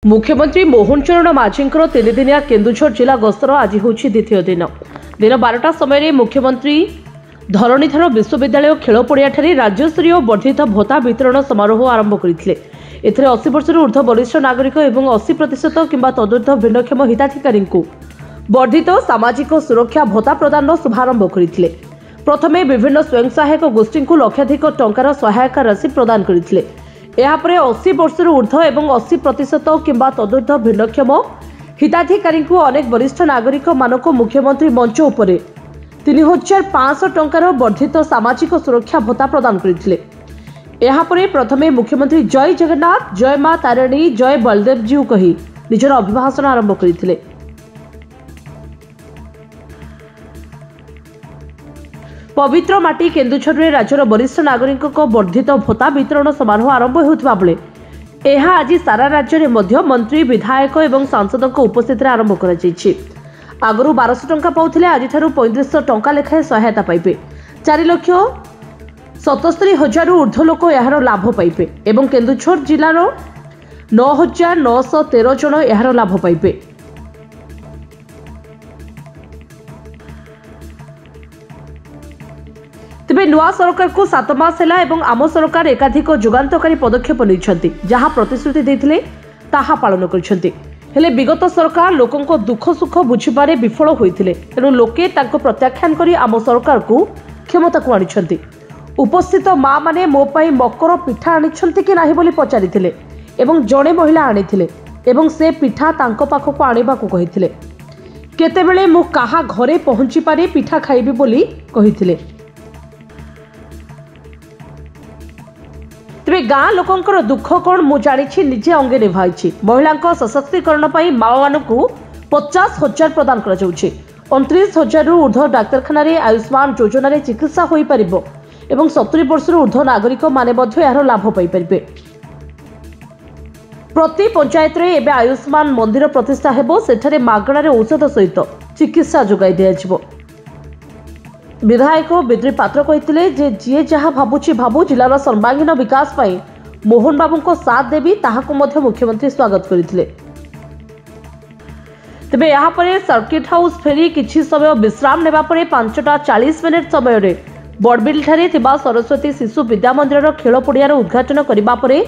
मुख्यमंत्री मोहन चरण माझींकर तीन दिनिया केन्दुझर जिला गस्तर आज हूँ द्वितीय दिन दिन 12टा समय मुख्यमंत्री धरणीधर विश्वविद्यालय खेल पड़िया राज्यस्तरीय वर्धित भत्ता वितरण समारोह आरंभ करते 80 वर्ष ऊर्ध्व वरिष्ठ नागरिक और 80% किंबा तदूर्ध्व भिन्नक्षम हिताधिकारी वर्धित सामाजिक सुरक्षा भत्ता प्रदान शुभारंभ करते। प्रथमे विभिन्न स्वयं सहायक गोष्ठी को लक्षाधिक टंकार सहायता राशि प्रदान करते। यापर 80 वर्ष ऊर्ध्व एवं 80% किंबा तदूर्ध्व भिन्नक्षम हिताधिकारी अनेक वरिष्ठ नागरिक मानक मुख्यमंत्री मंच उपर 3500 टंकार वर्धित सामाजिक सुरक्षा भत्ता प्रदान करते। यापर प्रथमे मुख्यमंत्री जय जगन्नाथ, जय मां तारिणी, जय बलदेव जीव कही निजर अभिभाषण आरंभ करते। पवित्र माटी केन्दुझर में राज्यर वरिष्ठ नागरिक वर्धित भत्ता वितरण समारोह आरंभ होता बेले यह आज सारा राज्य में मंत्री, विधायक और सांसद उपस्थित आरंभ कर आगु 1200 टंका पाउथिले आज 3500 टंका लेखाएं सहायता पाइबे। 4,77,000 ऊर्ध्व लोक यार लाभ पाइबे एवं केन्दुझर जिलार 9,913 जन यार लाभ पाइबे। तेबे नुआ सरकार को 7 मास है एवं आम सरकार एकाधिक जुगान्तकारी पदक्षेप नहीं जहाँ प्रतिश्रुति देते ताहा पालन करछन्ति। हेले विगत सरकार लोकों दुख सुख बुझिबारे विफल होइथिले तेणु लोके तांको प्रत्याख्यान करी आम सरकार को क्षमता को आनिछन्ति। उपस्थित माँ माने मो पाई मकर पिठा आनिछन्ति कि नाही बोली पचारिथिले एवं जड़े महिला आनिथिले एवं से पिठा तांको पाखको आनिबाकू कहिथिले। केतेबेले मु काहा घरे पहुंची पारे पिठा खाइबी बोली कहिथिले। तेरे गाँ लोकंकर दुख कौन मु जानी निजे अंगे निभाई। महिला सशक्तिकरण पर माओ मान 50,000 प्रदान कर 29,000 ऊर्ध्व डाक्तखाना आयुष्मान योजन चिकित्सा हो पार एवं 70 वर्ष ऊर्ध्व नागरिक माने यार लाभ पाई पारे। प्रति पंचायत रे एबे आयुष्मान मंदिर प्रतिष्ठा हेबो सेठारे मागणार औषध सहित चिकित्सा जोगाई दिया। विधायक बिद्री पात्र कहते जे जी जहाँ भावुची भावु जिलार सर्वांगीन विकास पाई मोहन बाबू को साथ देवी ताहाको मध्य मुख्यमंत्री स्वागत करथिले। तेबे यहाँ पर सर्किट हाउस फेरी किछि समय विश्राम नेबा परे 5:40 समय रे बड़बिल ठारे थिबा सरस्वती शिशु विद्या मंदिर खेल पड़ियार उद्घाटन करिबा परे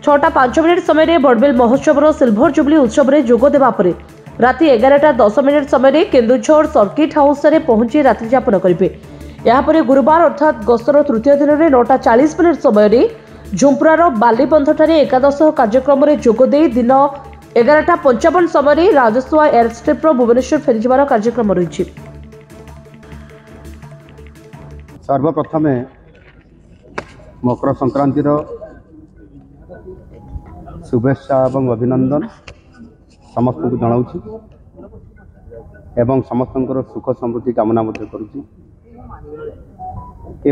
6:05 समय रे बड़बिल महोत्सव सिल्भर जुबली उत्सव रे जोग देबा परे राति 11:10 समय केन्दुझर सर्किट हाउस रे पहुंची रात्रि यापन करेंगे। यापर गुरुवार अर्थात गस्तर तृतीय दिन में 9:40 समय झुंपरार बालीबंध एकादश कार्यक्रम में जोगदे दिन 11:55 समय राजस्व एयरस्ट्रिप्र भुवनेश्वर फेरीजार कार्यक्रम रही। सर्वप्रथमे मकर संक्रांतिर शुभेच्छा और अभिनंदन समस्त को जनाऊँगी एवं समस्त सुख समृद्धि कामना करुँची।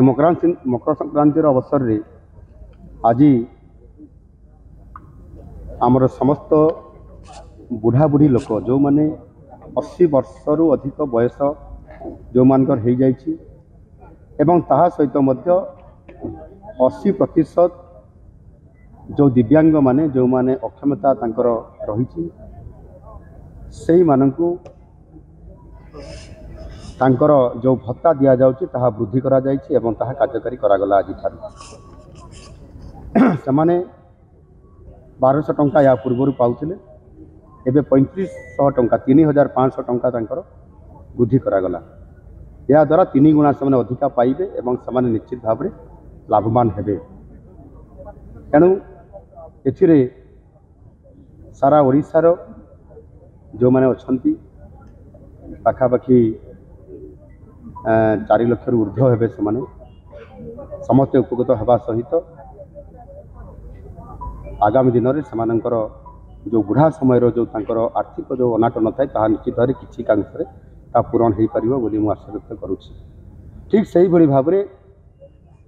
मकर संक्रांति अवसर रे आज आमर समस्त बुढ़ा बुढ़ी लोक जो माने 80 वर्ष रु अधिक बयस जो मानकर हो जाइछि एवं ताहा सहित मध्य 80% जो दिव्यांग माने जो माने अक्षमता तांकर रही से मानकु तांकर जो भत्ता दिया जाउछि ताहा वृद्धि करा जाइछि एवं ताहा कार्यकारी करागला। आज से माने 1200 टंका या पूर्व पाउथिले एबे 3500 टंका 3500 टंका तांकर वृद्धि करागला। या द्वारा 3 गुणा से अधिका पाइबे एवं से निश्चित भाव में लाभवान हेबे। तेणु एथिरे सारा ओडिशार जो मैंने अच्छी पाखापाखि 4 लाख ऊर्ध्व हे से समस्त उपकृत होगा सहित आगामी दिन में से जो बुढ़ा समय जो आर्थिक जो अनाटन थाए ता निश्चित भाव किसी कांश पूरण हो पार बोली मुझे आशा व्यक्त करुँची। ठीक से ही भाव में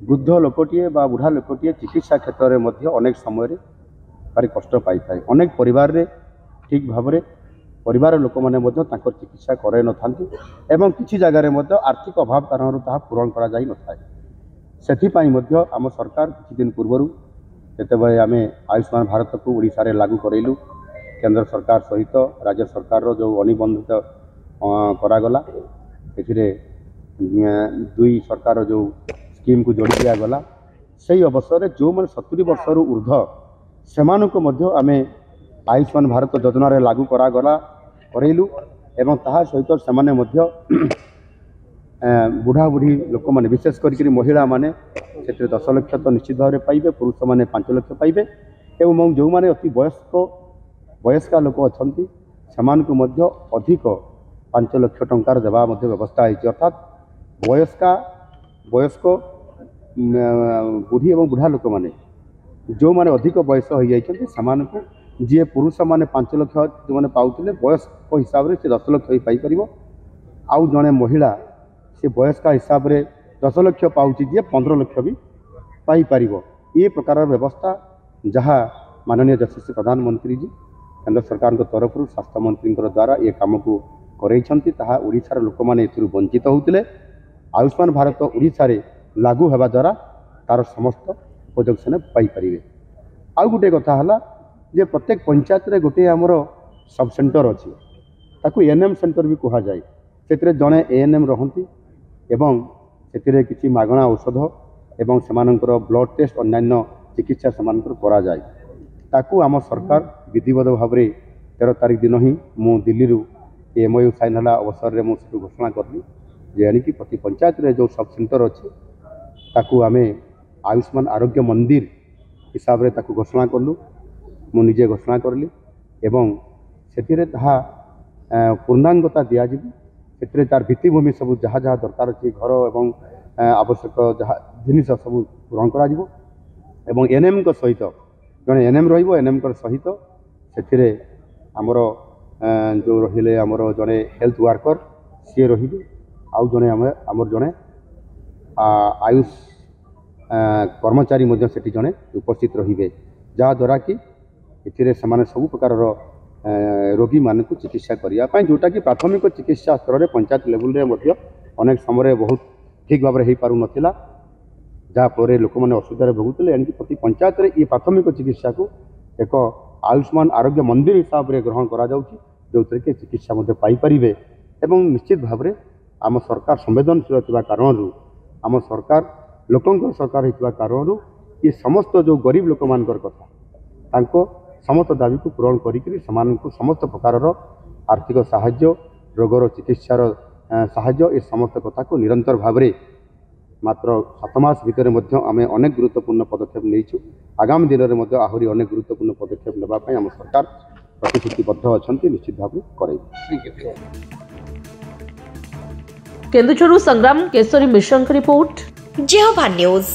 वृद्ध लोकटे बा बुढ़ा लोकटे चिकित्सा क्षेत्र में अनेक समय भारी कष्ट पाई थाए। अनेक परिवार रे ठीक भाव में परिवार लोक मैंने चिकित्सा कराई न था एवं किसी जगह आर्थिक अभाव कारण ताहा पूरण करा जाई न थाए। सेथिपाई आम सरकार किछि दिन पूर्व ଯେତେବେଳେ ଆମେ ଆୟୁଷ୍ମାନ ଭାରତକୁ ଓଡ଼ିଶାରେ ଲାଗୁ କରେଇଲୁ କେନ୍ଦ୍ର ସରକାର ସହିତ ରାଜ୍ୟ ସରକାରର ଯେଉଁ ଅନିବନ୍ଧିତ କରାଗଲା ଏଥିରେ ଦୁଇ ସରକାର ଯେଉଁ ସ୍କିମ୍କୁ ଯୋଡ଼ି ଦିଆଗଲା ସେହି ଅବସରରେ ଯେଉଁମାନେ 70 ବର୍ଷରୁ ଉର୍ଦ୍ଧ୍ୱ ସେମାନଙ୍କୁ ମଧ୍ୟ ଆମେ ଆୟୁଷ୍ମାନ ଭାରତ ଯୋଜନାରେ ଲାଗୁ କରେଇଲୁ ଏବଂ ତାହା ସହିତ ସେମାନେ ମଧ୍ୟ ବୁଢ଼ା ବୁଢ଼ୀ ଲୋକମାନେ ବିଶେଷ କରିକି ମହିଳାମାନେ ସେଥିରେ 10 ଲକ୍ଷ ତ ନିଶ୍ଚିତ ଭାବରେ ପାଇବେ, ପୁରୁଷମାନେ 5 ଲକ୍ଷ ପାଇବେ ଏବଂ ଯେଉଁମାନେ ଅତି ବୟସ୍କା ଲୋକ ଅଛନ୍ତି ସେମାନଙ୍କୁ ମଧ୍ୟ ଅଧିକ 5 ଲକ୍ଷ ଟଙ୍କାର ଦେବା ମଧ୍ୟ ବ୍ୟବସ୍ଥା ହୋଇଛି। ଅର୍ଥାତ୍ ବୟସ୍କ ବୁଢ଼ୀ ଏବଂ ବୁଢ଼ା ଲୋକମାନେ ଯେଉଁମାନେ ଅଧିକ ବୟସ ହୋଇଯାଇଛନ୍ତି ସେମାନଙ୍କୁ ଯିଏ ପୁରୁଷମାନେ 5 ଲକ୍ଷ ଯେଉଁମାନେ ପାଉଥିଲେ ବୟସ୍କ ହିସାବରେ ସେ 10 ଲକ୍ଷ ହିଁ ପାଇପାରିବ। ଆଉ ଜଣେ ମହିଳା ସେ ବୟସ୍କା ହିସାବରେ 10 ଲକ୍ଷ ପାଉଛି ଯିଏ 15 ଲକ୍ଷ ବି ପାଇପାରିବ। ଏ ପ୍ରକାରର ବ୍ୟବସ୍ଥା ଯାହା ମାନନୀୟ ଯଶସ୍ୱୀ ପ୍ରଧାନମନ୍ତ୍ରୀଜୀ କେନ୍ଦ୍ର ସରକାରଙ୍କ ତରଫରୁ ସ୍ୱାସ୍ଥ୍ୟମନ୍ତ୍ରୀଙ୍କ ଦ୍ୱାରା ଏ କାମକୁ କରେଇଛନ୍ତି ତାହା ଓଡ଼ିଶାର ଲୋକମାନେ ଏଥିରୁ ବଞ୍ଚିତ ହେଉଥିଲେ। ଆୟୁଷ୍ମାନ ଭାରତ ଓଡ଼ିଶାରେ ଲାଗୁ ହେବା ଦ୍ୱାରା ତାର ସମସ୍ତ ଉପଯୋଗ ସେମାନେ ପାଇପାରିବେ। ଆଉ ଗୋଟିଏ କଥା ହେଲା ଯେ ପ୍ରତ୍ୟେକ ପଞ୍ଚାୟତରେ ଗୋଟିଏ ଆମର ସବ୍ ସେଣ୍ଟର ଅଛି, ତାକୁ ANM ସେଣ୍ଟର ବି କୁହାଯାଏ। ସେଥିରେ ଜଣେ ANM ରହନ୍ତି ଏବଂ ସେଥିରେ କିଛି ମାଗଣା ଔଷଧ ଏବଂ ସେମାନଙ୍କର ବ୍ଲଡ଼ ଟେଷ୍ଟ ଅନ୍ୟାନ୍ୟ ଚିକିତ୍ସା ସେମାନଙ୍କର କରାଯାଏ। ତାକୁ ଆମ ସରକାର ବିଧିବଦ୍ଧ ଭାବରେ 13 ତାରିଖ ଦିନ ହିଁ ମୁଁ ଦିଲ୍ଲୀରୁ MOU ସାଇନ୍ ହେଲା ଅବସରରେ ମୁଁ ସେଠୁ ଘୋଷଣା କଲି ଯେ ଏଣିକି ପ୍ରତି ପଞ୍ଚାୟତରେ ଯେଉଁ ସବ୍ ସେଣ୍ଟର ଅଛି ତାକୁ ଆମେ ଆୟୁଷ୍ମାନ ଆରୋଗ୍ୟ ମନ୍ଦିର ହିସାବରେ ତାକୁ ଘୋଷଣା କଲୁ। ମୁଁ ନିଜେ ଘୋଷଣା କଲି ଏବଂ ସେଥିରେ ତାହା ପୂର୍ଣ୍ଣାଙ୍ଗତା ଦିଆଯିବ। ସେଥିରେ ତାର ଭିତ୍ତିଭୂମି ସବୁ ଯାହା ଯାହା ଦରକାର ଅଛି ଘର ଏବଂ ଆବଶ୍ୟକ ଯାହା ଜିନିଷ ସବୁ ଗ୍ରହଣ କରାଯିବ ଏବଂ ANMଙ୍କ ସହିତ ଜଣେ ANM ରହିବ। ANMଙ୍କ ସହିତ ସେଥିରେ ଆମର ଯେଉଁ ରହିଲେ ଆମର ଜଣେ ହେଲ୍ଥ ୱାର୍କର ସିଏ ରହିବେ, ଆଉ ଜଣେ ଆମର ଜଣେ ଆୟୁଷ କର୍ମଚାରୀ ମଧ୍ୟ ସେଠି ଜଣେ ଉପସ୍ଥିତ ରହିବେ, ଯାହାଦ୍ୱାରା କି ଏଥିରେ ସେମାନେ ସବୁ ପ୍ରକାରର ରୋଗୀମାନଙ୍କୁ ଚିକିତ୍ସା କରିବା ପାଇଁ ଯେଉଁଟାକି ପ୍ରାଥମିକ ଚିକିତ୍ସା ସ୍ତରରେ ପଞ୍ଚାୟତ ଲେଭେଲରେ ମଧ୍ୟ ଅନେକ ସମୟରେ ବହୁତ ଠିକ୍ ଭାବରେ ହୋଇପାରୁନଥିଲା, ଯାହାଫଳରେ ଲୋକମାନେ ଅସୁବିଧାରେ ଭୋଗୁଥିଲେ। ଏଣିକି ପ୍ରତି ପଞ୍ଚାୟତରେ ଏ ପ୍ରାଥମିକ ଚିକିତ୍ସାକୁ ଏକ ଆୟୁଷ୍ମାନ ଆରୋଗ୍ୟ ମନ୍ଦିର ହିସାବରେ ଗ୍ରହଣ କରାଯାଉଛି, ଯେଉଁଥିରେ କି ଚିକିତ୍ସା ମଧ୍ୟ ପାଇପାରିବେ। ଏବଂ ନିଶ୍ଚିତ ଭାବରେ ଆମ ସରକାର ସମ୍ବେଦନଶୀଳ ଥିବା କାରଣରୁ ଆମ ସରକାର ଲୋକଙ୍କର ସରକାର ହୋଇଥିବା କାରଣରୁ ଏ ସମସ୍ତ ଯେଉଁ ଗରିବ ଲୋକମାନଙ୍କର କଥା ତାଙ୍କ ସମସ୍ତ ଦାବିକୁ ପୂରଣ କରିକି ସେମାନଙ୍କୁ ସମସ୍ତ ପ୍ରକାରର ଆର୍ଥିକ ସାହାଯ୍ୟ, ରୋଗର ଚିକିତ୍ସାର ସାହାଯ୍ୟ ଏ ସମସ୍ତ କଥାକୁ ନିରନ୍ତର ଭାବରେ ମାତ୍ର 7 ମାସ ଭିତରେ ମଧ୍ୟ ଆମେ ଅନେକ ଗୁରୁତ୍ୱପୂର୍ଣ୍ଣ ପଦକ୍ଷେପ ନେଇଛୁ। ଆଗାମୀ ଦିନରେ ମଧ୍ୟ ଆହୁରି ଅନେକ ଗୁରୁତ୍ୱପୂର୍ଣ୍ଣ ପଦକ୍ଷେପ ନେବା ପାଇଁ ଆମ ସରକାର ପ୍ରତିଶ୍ରୁତିବଦ୍ଧ ଅଛନ୍ତି, ନିଶ୍ଚିତ ଭାବରେ କରାଇବେ। କେନ୍ଦୁଝରରୁ ସଂଗ୍ରାମ କେଶରୀ ମିଶ୍ରଙ୍କ ରିପୋର୍ଟ, जेहोभा न्यूज।